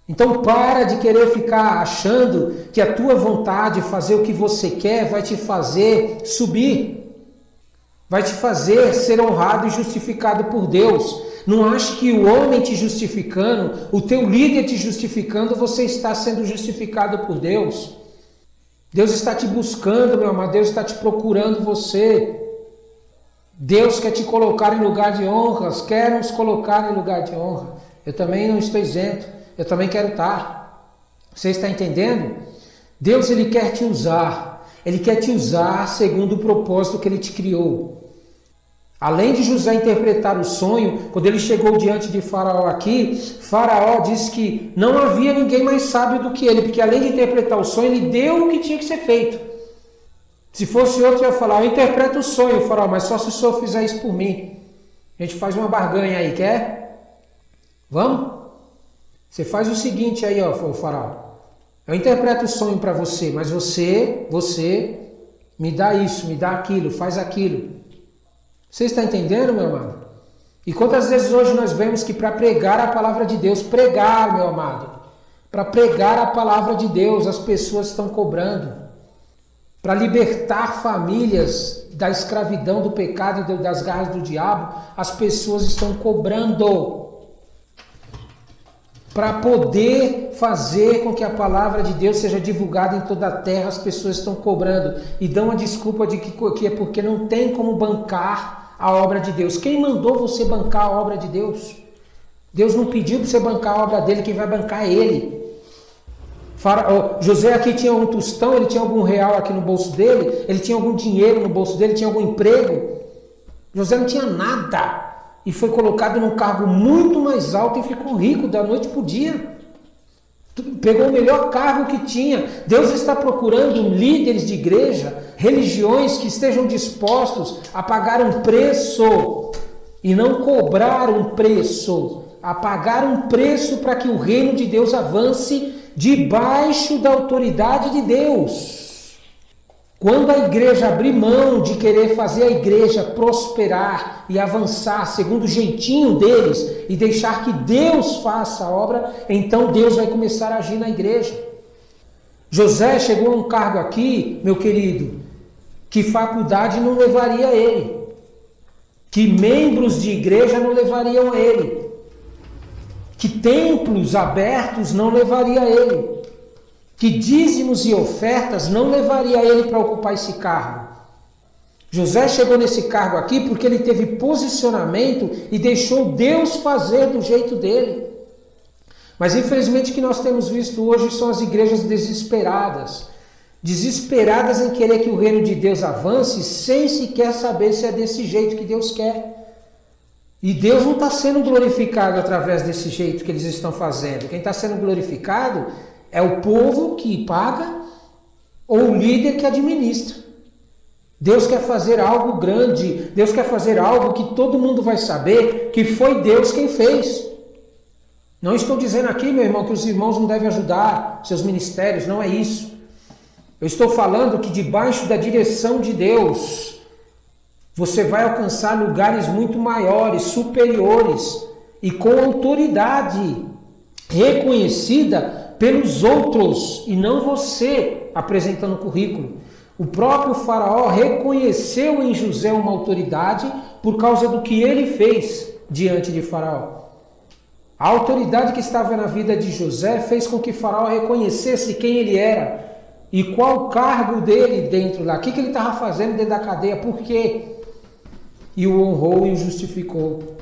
A: Então para de querer ficar achando que a tua vontade, fazer o que você quer, vai te fazer subir. Vai te fazer ser honrado e justificado por Deus. Não ache que o homem te justificando, o teu líder te justificando, você está sendo justificado por Deus. Deus está te buscando, meu amado. Deus está te procurando você. Deus quer te colocar em lugar de honras, quer nos colocar em lugar de honra. Eu também não estou isento, eu também quero estar. Você está entendendo? Deus, Ele quer te usar. Ele quer te usar segundo o propósito que Ele te criou. Além de José interpretar o sonho, quando ele chegou diante de Faraó aqui, Faraó disse que não havia ninguém mais sábio do que ele, porque além de interpretar o sonho, ele deu o que tinha que ser feito. Se fosse outro, eu ia falar, eu interpreto o sonho, Faraó, mas só se o senhor fizer isso por mim. A gente faz uma barganha aí, quer? Vamos? Você faz o seguinte aí, ó, Faraó. Eu interpreto o sonho para você, mas você me dá isso, me dá aquilo, faz aquilo. Você está entendendo, meu amado? E quantas vezes hoje nós vemos que para pregar a palavra de Deus, pregar, meu amado, para pregar a palavra de Deus, as pessoas estão cobrando. Para libertar famílias da escravidão, do pecado e das garras do diabo, as pessoas estão cobrando. Para poder fazer com que a palavra de Deus seja divulgada em toda a terra, as pessoas estão cobrando. E dão a desculpa de que é porque não tem como bancar a obra de Deus. Quem mandou você bancar a obra de Deus? Deus não pediu para você bancar a obra dele, quem vai bancar é ele. José aqui tinha um tostão, ele tinha algum real aqui no bolso dele, ele tinha algum dinheiro no bolso dele, tinha algum emprego. José não tinha nada. E foi colocado num cargo muito mais alto e ficou rico da noite para o dia. Pegou o melhor cargo que tinha. Deus está procurando líderes de igreja, religiões que estejam dispostos a pagar um preço e não cobrar um preço, a pagar um preço para que o reino de Deus avance debaixo da autoridade de Deus. Quando a igreja abrir mão de querer fazer a igreja prosperar e avançar segundo o jeitinho deles e deixar que Deus faça a obra, então Deus vai começar a agir na igreja. José chegou a um cargo aqui, meu querido, que faculdade não levaria a ele, que membros de igreja não levariam a ele, que templos abertos não levaria a ele, que dízimos e ofertas não levaria ele para ocupar esse cargo. José chegou nesse cargo aqui porque ele teve posicionamento e deixou Deus fazer do jeito dele. Mas infelizmente o que nós temos visto hoje são as igrejas desesperadas em querer que o reino de Deus avance sem sequer saber se é desse jeito que Deus quer. E Deus não está sendo glorificado através desse jeito que eles estão fazendo. Quem está sendo glorificado é o povo que paga ou o líder que administra. Deus quer fazer algo grande, Deus quer fazer algo que todo mundo vai saber que foi Deus quem fez. Não estou dizendo aqui, meu irmão, que os irmãos não devem ajudar seus ministérios, não é isso. Eu estou falando que debaixo da direção de Deus, você vai alcançar lugares muito maiores, superiores e com autoridade reconhecida pelos outros e não você apresentando o currículo. O próprio Faraó reconheceu em José uma autoridade por causa do que ele fez diante de Faraó. A autoridade que estava na vida de José fez com que Faraó reconhecesse quem ele era e qual o cargo dele dentro lá, o que ele estava fazendo dentro da cadeia, por quê? E o honrou e o justificou.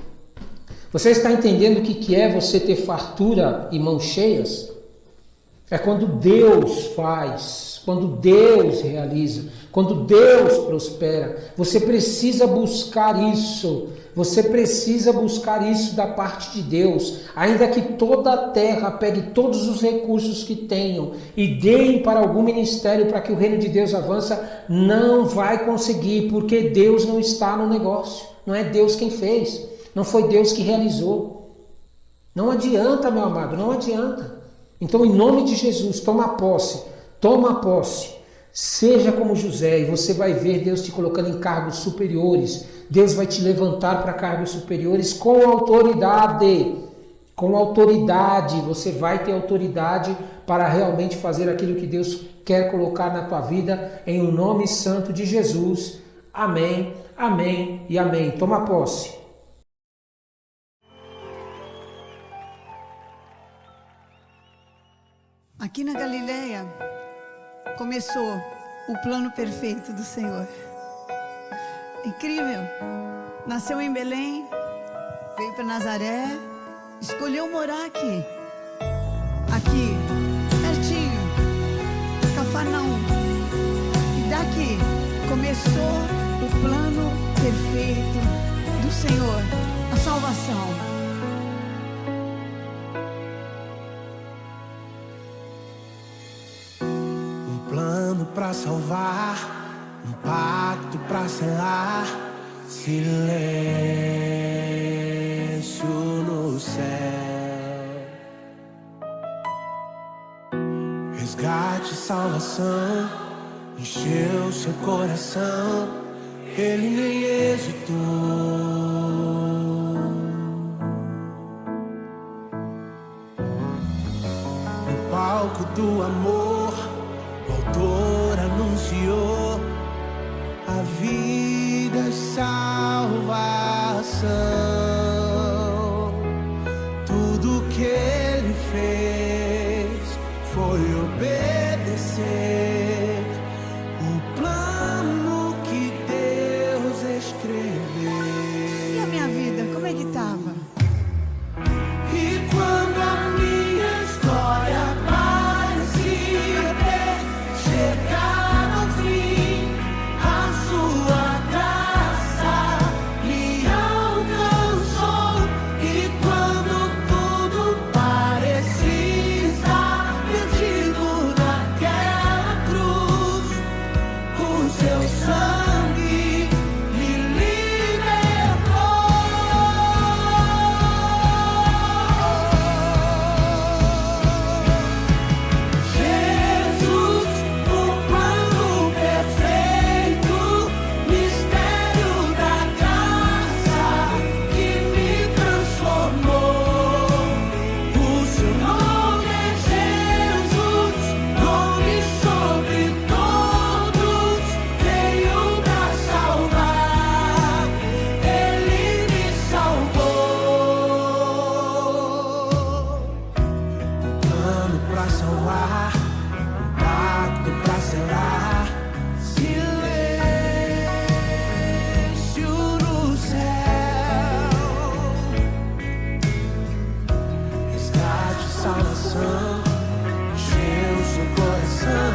A: Você está entendendo o que é você ter fartura e mãos cheias? É quando Deus faz quando Deus realiza, quando Deus prospera. Você precisa buscar isso. Você precisa buscar isso da parte de Deus. Ainda que toda a terra pegue todos os recursos que tenham e deem para algum ministério para que o reino de Deus avança, não vai conseguir, porque Deus não está no negócio. Não é Deus quem fez. Não foi Deus que realizou. Não adianta, meu amado, não adianta. Então, em nome de Jesus, toma posse. Toma posse. Seja como José e você vai ver Deus te colocando em cargos superiores. Deus vai te levantar para cargos superiores com autoridade. Com autoridade. Você vai ter autoridade para realmente fazer aquilo que Deus quer colocar na tua vida, em o nome santo de Jesus. Amém, amém e amém. Toma posse.
D: Aqui na Galileia começou o plano perfeito do Senhor. Incrível. Nasceu em Belém, veio para Nazaré, escolheu morar aqui. Aqui, pertinho, Cafarnaum. E daqui começou o plano perfeito do Senhor, a salvação.
B: Plano pra salvar, um pacto pra selar, silêncio no céu. Resgate, salvação, encheu seu coração, ele nem hesitou. No palco do amor, o autor anunciou a vida e salvação. Tudo que ele fez foi obedecer o plano que Deus escreveu.
D: E a minha vida, como é que estava?
B: E quando a minha história parecia chegar ao fim, a sua graça me alcançou. E quando tudo parecia estar perdido naquela cruz, o seu sangue me libertou. Jesus, o plano perfeito, mistério da graça que me transformou. O seu nome é Jesus, nome sobre todos, veio pra salvar, ele me salvou. Um plano pra salvar, um pacto pra selar, silêncio no céu. Resgate, salvação, encheu seu coração,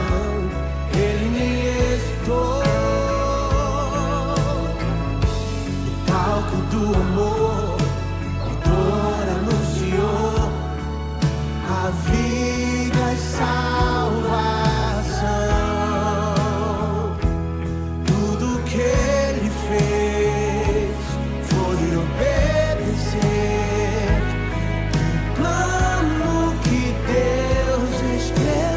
B: ele nem hesitou. No palco do amor, o autor anunciou a vida e salvação. Tudo que ele fez foi obedecer o plano que Deus escreveu.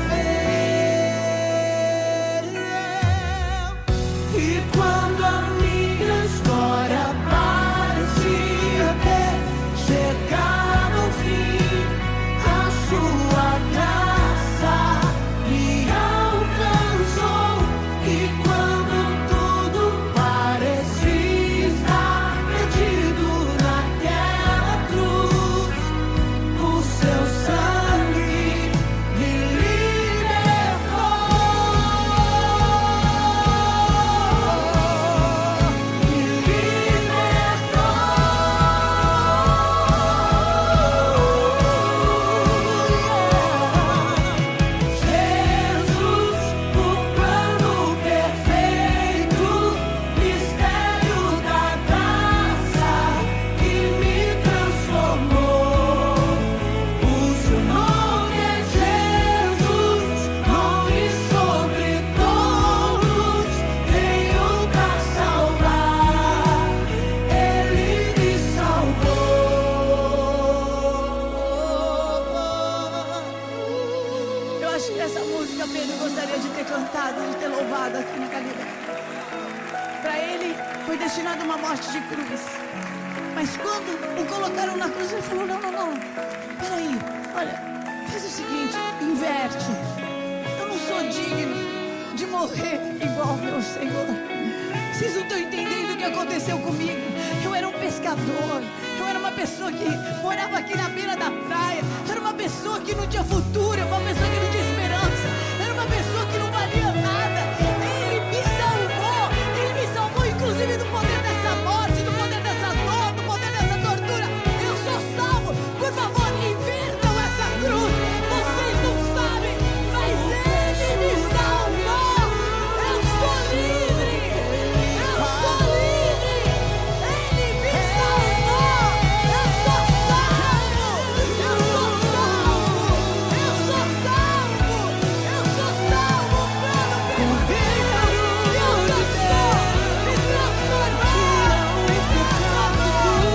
B: E quando a minha história parecia
D: uma morte de cruz. Mas quando o colocaram na cruz, ele falou, não, peraí, olha, faz o seguinte, inverte. Eu não sou digno de morrer igual meu Senhor. Vocês não estão entendendo o que aconteceu comigo. Eu era um pescador, eu era uma pessoa que morava aqui na beira da praia, eu era uma pessoa que não tinha futuro, uma pessoa que não tinha esperança, era uma pessoa que não valia nada. Ele me salvou inclusive do poder dessa morte, do poder dessa dor, do poder dessa tortura. Eu sou salvo. Por favor, invertam essa cruz. Vocês não sabem, mas Ele me salvou. Eu sou livre. Eu sou livre. Ele me salvou. Eu sou salvo. Eu sou salvo. Eu sou salvo. Eu sou salvo. Plano perfeito. Deus dançou. Me transformou. Me transformou.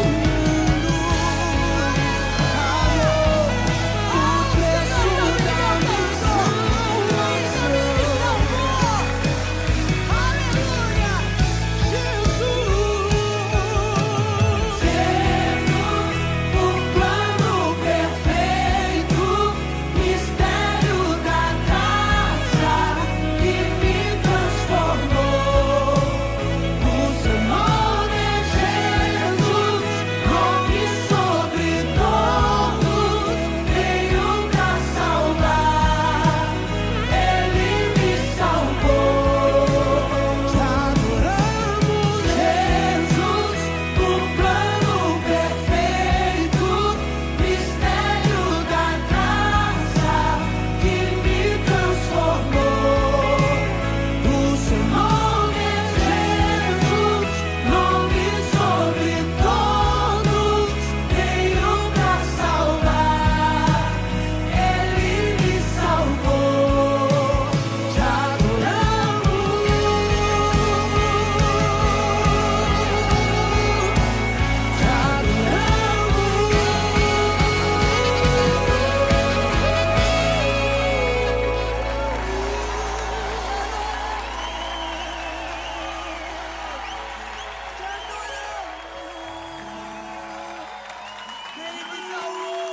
D: Ele me salvou.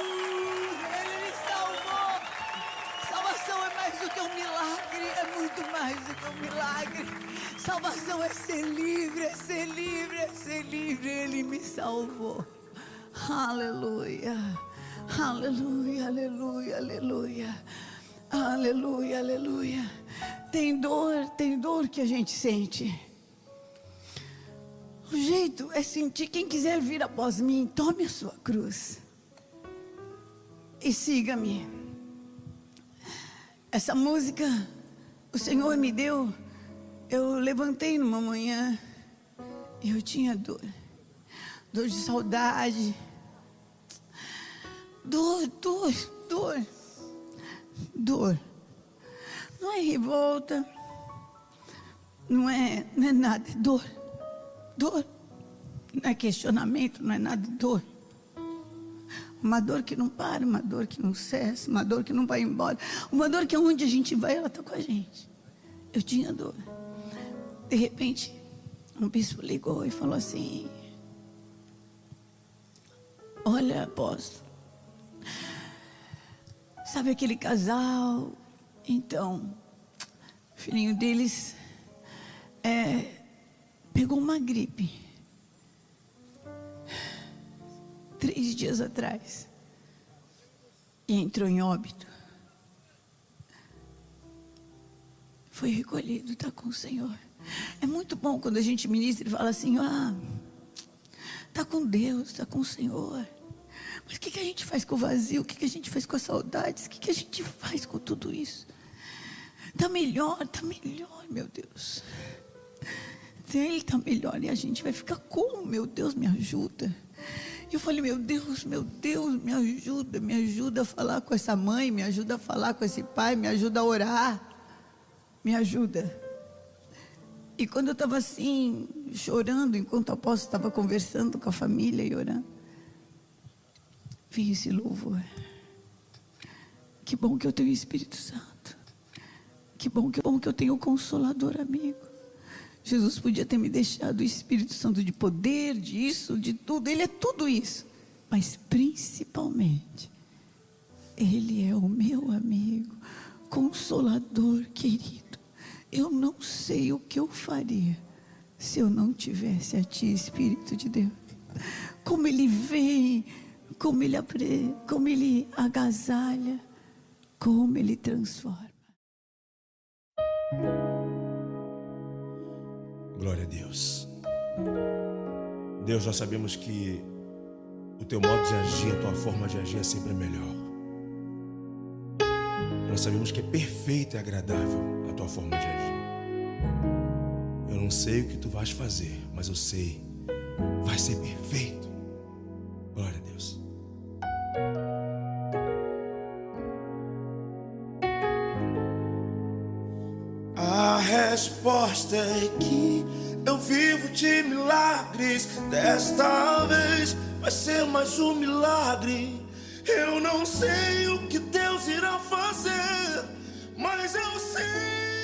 D: Ele me salvou. Salvação é mais do que um milagre. É muito mais do que um milagre. Salvação é ser livre, é ser livre, é ser livre. Ele me salvou. Aleluia. Aleluia, aleluia, aleluia. Aleluia, aleluia. Tem dor que a gente sente. O jeito é sentir. Quem quiser vir após mim, tome a sua cruz e siga-me. Essa música o Senhor me deu. Eu levantei numa manhã e eu tinha dor de saudade, dor. Não é revolta, não é nada, é dor. Não é questionamento, não é nada, dor. Uma dor que não para, uma dor que não cessa, uma dor que não vai embora, uma dor que aonde a gente vai, ela está com a gente. Eu tinha dor. De repente, um bispo ligou e falou assim: olha, apóstolo, sabe aquele casal? Então, o filhinho deles pegou uma gripe 3 dias atrás e entrou em óbito. Foi recolhido, está com o Senhor. É muito bom quando a gente ministra e fala assim: está com Deus, está com o Senhor. Mas o que a gente faz com o vazio? O que a gente faz com as saudades? O que a gente faz com tudo isso? Está melhor, meu Deus. Ele está melhor e a gente vai ficar como? Meu Deus, me ajuda. Eu falei: meu Deus, me ajuda a falar com essa mãe, me ajuda a falar com esse pai, me ajuda a orar, me ajuda. E quando eu estava assim, chorando, enquanto o apóstolo estava conversando com a família e orando, veio esse louvor. Que bom que eu tenho o Espírito Santo. Que bom que eu tenho o Consolador amigo. Jesus podia ter me deixado o Espírito Santo de poder, disso, de tudo. Ele é tudo isso. Mas principalmente, Ele é o meu amigo, consolador querido. Eu não sei o que eu faria se eu não tivesse a Ti, Espírito de Deus. Como Ele vem, como Ele agasalha, como Ele transforma.
B: Glória a Deus. Deus, nós sabemos que o Teu modo de agir, a Tua forma de agir é sempre melhor. Nós sabemos que é perfeita e agradável a Tua forma de agir. Eu não sei o que Tu vais fazer, mas eu sei, vai ser perfeito. Glória a Deus. A resposta é que eu vivo de milagres. Desta vez vai ser mais um milagre. Eu não sei o que Deus irá fazer, mas eu sei